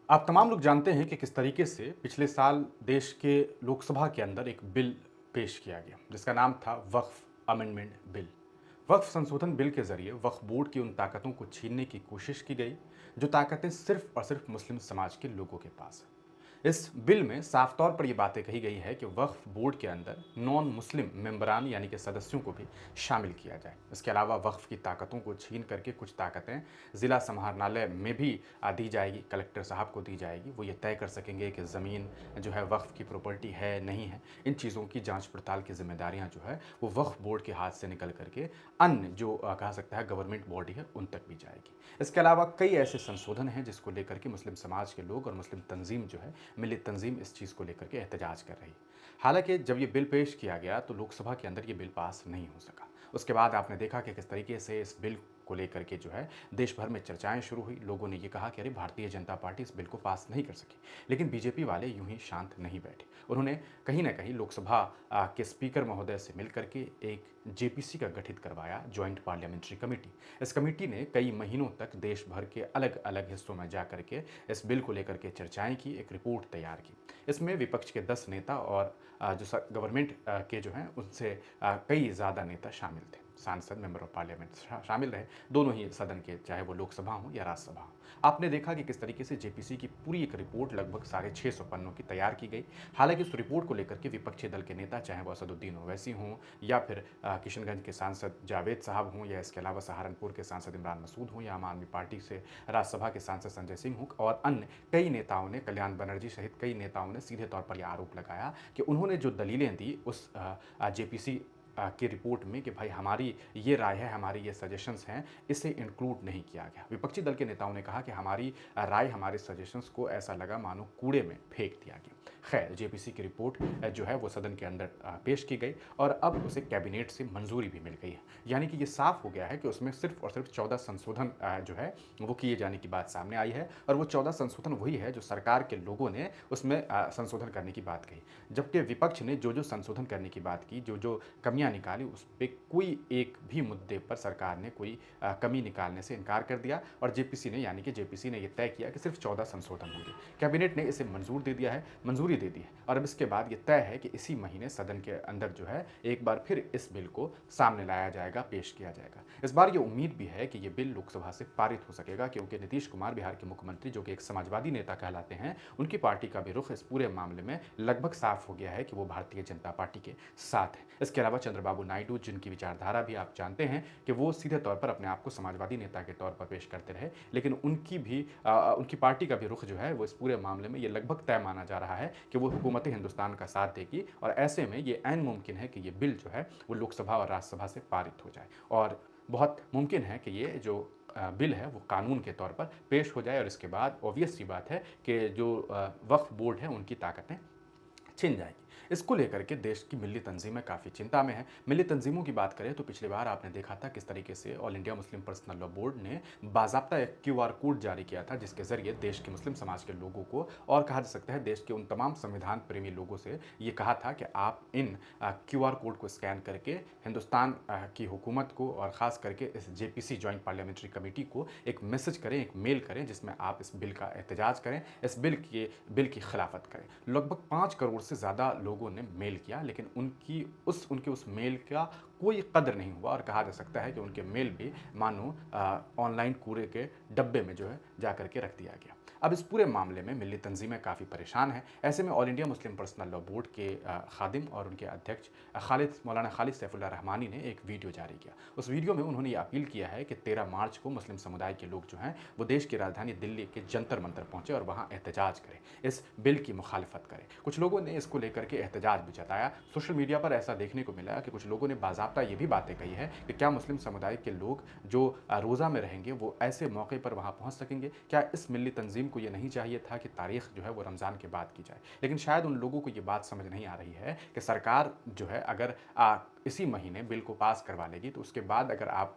आप तमाम लोग जानते हैं कि किस तरीके से पिछले साल देश के लोकसभा के अंदर एक बिल पेश किया गया जिसका नाम था वक्फ अमेंडमेंट बिल। वक्फ संशोधन बिल के जरिए वक्फ बोर्ड की उन ताकतों को छीनने की कोशिश की गई जो ताकतें सिर्फ और सिर्फ मुस्लिम समाज के लोगों के पास है। इस बिल में साफ तौर पर यह बातें कही गई है कि वक्फ बोर्ड के अंदर नॉन मुस्लिम मेंबरान यानी कि सदस्यों को भी शामिल किया जाए। इसके अलावा वक्फ की ताकतों को छीन करके कुछ ताकतें जिला समाहरणालय में भी दी जाएगी, कलेक्टर साहब को दी जाएगी। वो ये तय कर सकेंगे कि ज़मीन जो है वक्फ की प्रॉपर्टी है नहीं है। इन चीज़ों की जांच पड़ताल की जिम्मेदारियां जो है वो वक्फ बोर्ड के हाथ से निकल करके अन्य जो कहा सकता है गवर्नमेंट बॉडी है उन तक भी जाएगी। इसके अलावा कई ऐसे संशोधन हैं जिसको लेकर के मुस्लिम समाज के लोग और मुस्लिम तंजीम जो है मिलित तंजीम इस चीज़ को लेकर के एहतजाज कर रही है। हालांकि जब ये बिल पेश किया गया तो लोकसभा के अंदर ये बिल पास नहीं हो सका। उसके बाद आपने देखा कि किस तरीके से इस बिल को लेकर के जो है देश भर में चर्चाएं शुरू हुई। लोगों ने ये कहा कि अरे भारतीय जनता पार्टी इस बिल को पास नहीं कर सकी। लेकिन बीजेपी वाले यूं ही शांत नहीं बैठे। उन्होंने कहीं ना कहीं लोकसभा के स्पीकर महोदय से मिलकर के एक जेपीसी का गठित करवाया, ज्वाइंट पार्लियामेंट्री कमेटी। इस कमेटी ने कई महीनों तक देश भर के अलग अलग हिस्सों में जा करके इस बिल को लेकर के चर्चाएं की, एक रिपोर्ट तैयार की। इसमें विपक्ष के 10 नेता और जो गवर्नमेंट के जो हैं उनसे कई ज़्यादा नेता शामिल थे। सांसद, मेंबर ऑफ पार्लियामेंट शामिल रहे, दोनों ही सदन के, चाहे वो लोकसभा हो या राज्यसभा हो। आपने देखा कि किस तरीके से जेपीसी की पूरी एक रिपोर्ट लगभग 650 पन्नों की तैयार की गई। हालांकि उस रिपोर्ट को लेकर के विपक्षी दल के नेता, चाहे वो असदुद्दीन ओवैसी हों या फिर किशनगंज के सांसद जावेद साहब हों या इसके अलावा सहारनपुर के सांसद इमरान मसूद हों या आम आदमी पार्टी से राज्यसभा के सांसद संजय सिंह हों और अन्य कई नेताओं ने, कल्याण बनर्जी सहित कई नेताओं ने सीधे तौर पर यह आरोप लगाया कि उन्होंने जो दलीलें दी उस जेपीसी की रिपोर्ट में कि भाई हमारी ये राय है, हमारी ये सजेशंस हैं, इसे इंक्लूड नहीं किया गया। विपक्षी दल के नेताओं ने कहा कि हमारी राय, हमारे सजेशंस को ऐसा लगा मानो कूड़े में फेंक दिया गया। खैर, जेपीसी की रिपोर्ट जो है वो सदन के अंदर पेश की गई और अब उसे कैबिनेट से मंजूरी भी मिल गई है। यानी कि ये साफ हो गया है कि उसमें सिर्फ और सिर्फ 14 संशोधन जो है वो किए जाने की बात सामने आई है और वो 14 संशोधन वही है जो सरकार के लोगों ने उसमें संशोधन करने की बात कही। जबकि विपक्ष ने जो जो संशोधन करने की बात की, जो जो कमियां निकाली, उस पर कोई एक भी मुद्दे पर सरकार ने कोई कमी निकालने से इनकार कर दिया और जेपीसी ने, यानी कि जेपीसी ने यह तय किया कि सिर्फ 14 संशोधन होंगे। कैबिनेट ने इसे मंजूर दे दिया है, मंजूरी दे दी है और अब इसके बाद ये तय है कि इसी महीने सदन के अंदर जो है एक बार फिर इस बिल को सामने लाया जाएगा, पेश किया जाएगा। इस बार ये उम्मीद भी है कि ये बिल लोकसभा से पारित हो सकेगा क्योंकि नीतीश कुमार, बिहार के मुख्यमंत्री, जो कि एक समाजवादी नेता कहलाते हैं, उनकी पार्टी का भी रुख इस पूरे मामले में लगभग साफ हो गया है कि वो भारतीय जनता पार्टी के साथ है। इसके अलावा चंद्रबाबू नायडू, जिनकी विचारधारा भी आप जानते हैं कि वो सीधे तौर पर अपने आप को समाजवादी नेता के तौर पर पेश करते रहे, लेकिन उनकी पार्टी का भी रुख जो है वो इस पूरे मामले में ये लगभग तय माना जा रहा है कि वो हुकूमत हिंदुस्तान का साथ देगी और ऐसे में ये ऐन मुमकिन है कि ये बिल जो है वो लोकसभा और राज्यसभा से पारित हो जाए और बहुत मुमकिन है कि ये जो बिल है वो कानून के तौर पर पेश हो जाए और इसके बाद ऑब्वियस सी बात है कि जो वक्फ बोर्ड है उनकी ताकतें छिन जाएगी। इसको लेकर के देश की मिली तंजीमें काफ़ी चिंता में है। मिली तंजीमों की बात करें तो पिछली बार आपने देखा था किस तरीके से all India Muslim personal law board ने बाज़ाब्ता एक क्यूआर कोड जारी किया था जिसके ज़रिए देश के मुस्लिम समाज के लोगों को और कहा जा सकता है देश के उन तमाम संविधान प्रेमी लोगों से ये कहा था कि आप इन क्यूआर कोड को स्कैन करके हिंदुस्तान की हुकूमत को और ख़ास करके इस जेपीसी ज्वाइंट पार्लियामेंट्री कमेटी को एक मैसेज करें, एक मेल करें जिसमें आप इस बिल का एहतजाज करें, इस बिल की खिलाफत करें। लगभग 5 करोड़ से ज़्यादा लोगों ने मेल किया लेकिन उनके उस मेल का कोई कदर नहीं हुआ और कहा जा सकता है कि उनके मेल भी मानो ऑनलाइन कूड़े के डब्बे में जो है जा करके रख दिया गया। अब इस पूरे मामले में मिली तंजीमें काफ़ी परेशान हैं। ऐसे में all India Muslim personal law board के खादिम और उनके अध्यक्ष मौलाना खालिद सैफुल्लाह रहमानी ने एक वीडियो जारी किया। उस वीडियो में उन्होंने ये अपील किया है कि 13 मार्च को मुस्लिम समुदाय के लोग जो हैं वो देश की राजधानी दिल्ली के जंतर मंतर पहुंचे और वहाँ एहतजाज करें, इस बिल की मुखालफत करें। कुछ लोगों ने इसको लेकर के एहतजाज भी जताया। सोशल मीडिया पर ऐसा देखने को मिला कि कुछ लोगों ने बाज़ाब्ता ये भी बातें कही है कि क्या मुस्लिम समुदाय के लोग जो रोज़ा में रहेंगे वो ऐसे मौके पर वहाँ पहुँच सकेंगे? क्या इस मिली तंजीम को ये नहीं चाहिए था कि तारीख जो है वो रमज़ान के बाद की जाए? लेकिन शायद उन लोगों को ये बात समझ नहीं आ रही है कि सरकार जो है अगर इसी महीने बिल को पास करवा लेगी तो उसके बाद अगर आप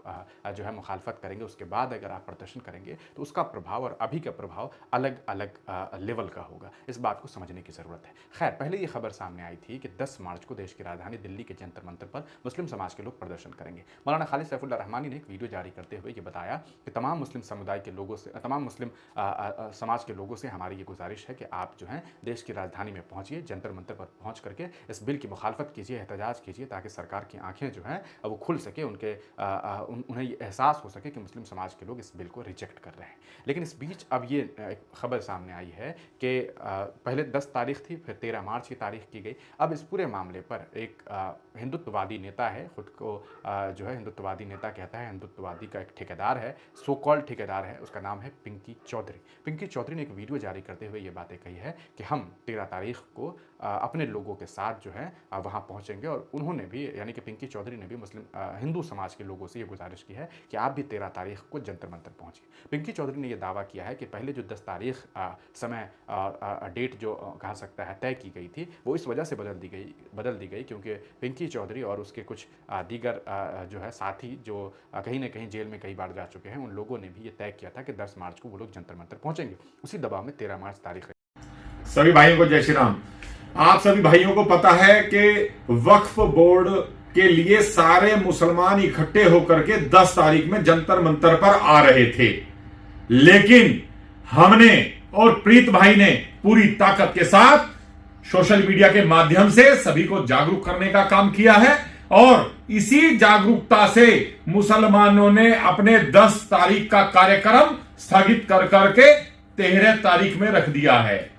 जो है मुखालफत करेंगे, उसके बाद अगर आप प्रदर्शन करेंगे तो उसका प्रभाव और अभी का प्रभाव अलग अलग लेवल का होगा। इस बात को समझने की ज़रूरत है। खैर, पहले ये खबर सामने आई थी कि 10 मार्च को देश की राजधानी दिल्ली के जंतर मंतर पर मुस्लिम समाज के लोग प्रदर्शन करेंगे। मौलाना खालिद सैफुल्लाह रहमानी ने एक वीडियो जारी करते हुए ये बताया कि तमाम मुस्लिम समुदाय के लोगों से, तमाम मुस्लिम समाज के लोगों से हमारी ये गुजारिश है कि आप जो हैं देश की राजधानी में पहुंचिए, जंतर मंतर पर पहुंच करके इस बिल की मुखालफत कीजिए, एहतजाज कीजिए, ताकि सरकार की आंखें जो हैं वो खुल सके, उन्हें ये एहसास हो सके कि मुस्लिम समाज के लोग इस बिल को रिजेक्ट कर रहे हैं। लेकिन इस बीच अब ये एक खबर सामने आई है कि पहले 10 तारीख थी, फिर 13 मार्च की तारीख की गई। अब इस पूरे मामले पर एक हिंदुत्ववादी नेता है, खुद को जो है हिंदुत्ववादी नेता कहता है, हिंदुत्ववादी का एक ठेकेदार है, सो कॉल्ड ठेकेदार है, उसका नाम है पिंकी चौधरी। पिंकी चौधरी ने एक वीडियो जारी करते हुए ये बातें कही है कि हम 13 तारीख को अपने लोगों के साथ जो है वहाँ पहुँचेंगे, और उन्होंने भी, यानी कि पिंकी चौधरी ने भी हिंदू समाज के लोगों से ये गुजारिश की है कि आप भी 13 तारीख को जंतर मंतर पहुँचिए। पिंकी चौधरी ने यह दावा किया है कि पहले जो 10 तारीख समय डेट जो कहा सकता है तय की गई थी, वो इस वजह से बदल दी गई क्योंकि पिंकी चौधरी और उसके कुछ दीगर जो है साथी जो कहीं ना कहीं जेल में कई बार जा चुके हैं, उन लोगों ने भी ये तय किया था कि 10 मार्च को वो लोग जंतर मंतर पहुंचेंगे। उसी दबाव में 13 मार्च तारीख है। सभी भाइयों को जय श्री राम। आप सभी भाइयों को पता है कि वक्फ बोर्ड के लिए सारे मुसलमान इकट्ठे होकर के 10 तारीख में जंतर मंतर पर आ रहे थे, लेकिन हमने और प्रीत भाई ने पूरी ताकत के साथ सोशल मीडिया के माध्यम से सभी को जागरूक करने का काम किया है, और इसी जागरूकता से मुसलमानों ने अपने 10 तारीख का कार्यक्रम स्थगित कर करके 13 तारीख में रख दिया है।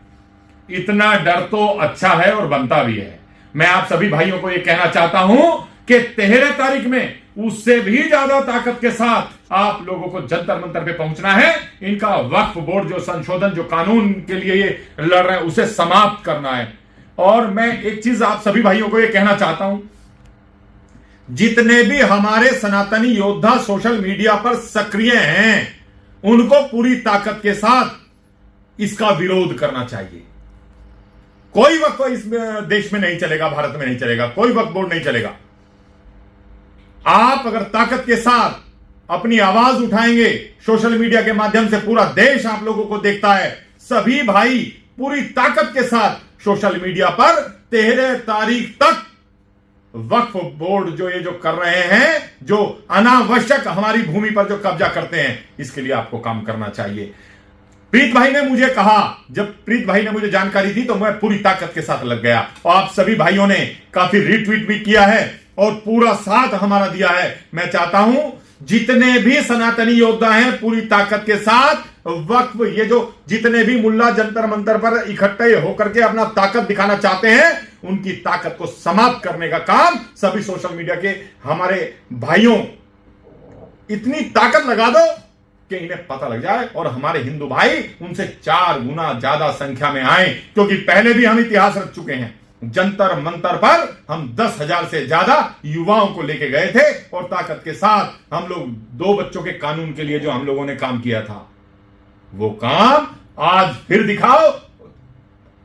इतना डर तो अच्छा है और बनता भी है। मैं आप सभी भाइयों को यह कहना चाहता हूं कि 13 तारीख में उससे भी ज्यादा ताकत के साथ आप लोगों को जंतर मंतर पे पहुंचना है। इनका वक्फ बोर्ड जो संशोधन, जो कानून के लिए ये लड़ रहे हैं, उसे समाप्त करना है। और मैं एक चीज आप सभी भाइयों को यह कहना चाहता हूं, जितने भी हमारे सनातनी योद्धा सोशल मीडिया पर सक्रिय हैं, उनको पूरी ताकत के साथ इसका विरोध करना चाहिए। कोई वक्फ इस देश में नहीं चलेगा, भारत में नहीं चलेगा, कोई वक्फ बोर्ड नहीं चलेगा। आप अगर ताकत के साथ अपनी आवाज उठाएंगे सोशल मीडिया के माध्यम से, पूरा देश आप लोगों को देखता है, सभी भाई पूरी ताकत के साथ सोशल मीडिया पर 13 तारीख तक वक्फ बोर्ड जो ये जो कर रहे हैं, जो अनावश्यक हमारी भूमि पर जो कब्जा करते हैं, इसके लिए आपको काम करना चाहिए। प्रीत भाई ने मुझे कहा, जब प्रीत भाई ने मुझे जानकारी दी तो मैं पूरी ताकत के साथ लग गया, और आप सभी भाइयों ने काफी रीट्वीट भी किया है और पूरा साथ हमारा दिया है। मैं चाहता हूं जितने भी सनातनी योद्धा हैं, पूरी ताकत के साथ वक्फ, ये जो जितने भी मुल्ला जंतर मंतर पर इकट्ठे होकर के अपना ताकत दिखाना चाहते हैं, उनकी ताकत को समाप्त करने का काम सभी सोशल मीडिया के हमारे भाइयों, इतनी ताकत लगा दो कि इन्हें पता लग जाए और हमारे हिंदू भाई उनसे 4 गुना ज्यादा संख्या में आए। क्योंकि पहले भी हम इतिहास रच चुके हैं, जंतर मंतर पर हम 10,000 से ज्यादा युवाओं को लेके गए थे, और ताकत के साथ हम लोग 2 बच्चों के कानून के लिए जो हम लोगों ने काम किया था, वो काम आज फिर दिखाओ।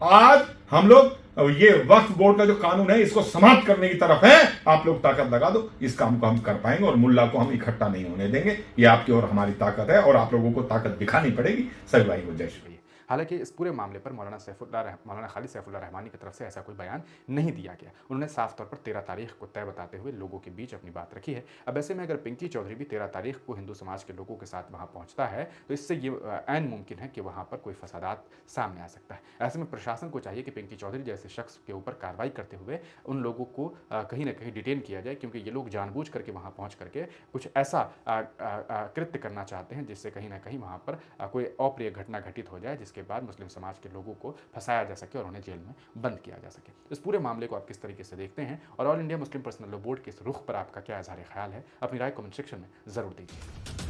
आज हम लोग ये वक्फ बोर्ड का जो कानून है, इसको समाप्त करने की तरफ है। आप लोग ताकत लगा दो, इस काम को हम कर पाएंगे, और मुल्ला को हम इकट्ठा नहीं होने देंगे। ये आपकी और हमारी ताकत है, और आप लोगों को ताकत दिखानी पड़ेगी। सभी भाई को जय श्री। हालांकि इस पूरे मामले पर मौलाना खालिद सैफुल्लाह रहमानी की तरफ से ऐसा कोई बयान नहीं दिया गया। उन्होंने साफ तौर पर 13 तारीख को तय बताते हुए लोगों के बीच अपनी बात रखी है। अब ऐसे में अगर पिंकी चौधरी भी 13 तारीख को हिंदू समाज के लोगों के साथ वहाँ पहुँचता है, तो इससे ये ऐन मुमकिन है कि वहाँ पर कोई फसादात सामने आ सकता है। ऐसे में प्रशासन को चाहिए कि पिंकी चौधरी जैसे शख्स के ऊपर कार्रवाई करते हुए उन लोगों को कहीं ना कहीं डिटेन किया जाए, क्योंकि ये लोग जानबूझ करके वहाँ पहुँच करके कुछ ऐसा कृत्य करना चाहते हैं जिससे कहीं ना कहीं वहाँ पर कोई अप्रिय घटना घटित हो जाए, जिसके बाद मुस्लिम समाज के लोगों को फंसाया जा सके और उन्हें जेल में बंद किया जा सके। इस पूरे मामले को आप किस तरीके से देखते हैं, और all India Muslim personal law board के इस रुख पर आपका क्या इजहार ख्याल है? अपनी राय कमेंट सेक्शन में जरूर दीजिए।